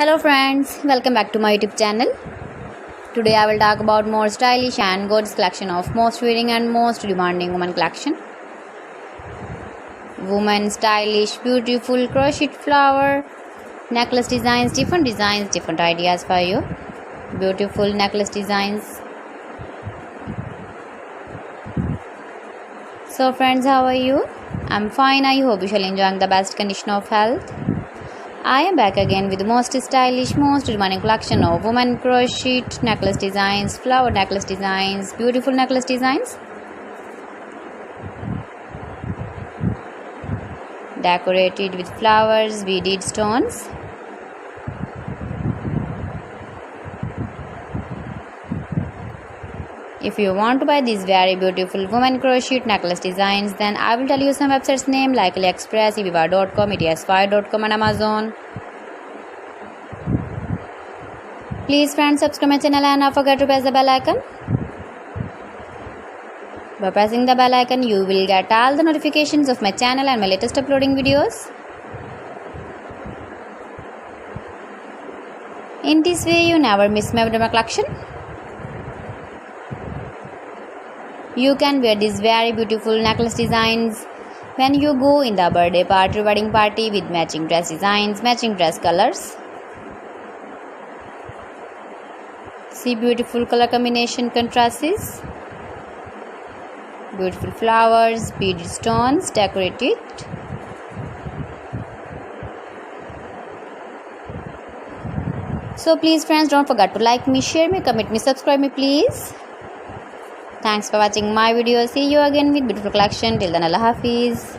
Hello friends, welcome back to my YouTube channel. Today I will talk about more stylish and gorgeous collection of most wearing and most demanding women collection. Women stylish, beautiful crocheted flower necklace designs, different ideas for you. Beautiful necklace designs. So friends, how are you? I'm fine. I hope you shall enjoying the best condition of health. I am back again with the most stylish, most demanding collection of women crochet necklace designs, flower necklace designs, beautiful necklace designs, decorated with flowers, beaded stones. If you want to buy these very beautiful women crochet necklace designs, then I will tell you some websites name like AliExpress, eBay.com, ets5.com and Amazon. Please friends, subscribe my channel and don't forget to press the bell icon. By pressing the bell icon, you will get all the notifications of my channel and my latest uploading videos. In this way, you never miss my collection. You can wear these very beautiful necklace designs when you go in the birthday party, wedding party with matching dress designs, matching dress colors. See beautiful color combination contrasts. Beautiful flowers, beaded stones, decorated. So please friends, don't forget to like me, share me, comment me, subscribe me please. Thanks for watching my video. See you again with beautiful collection. Till then, Allah Hafiz.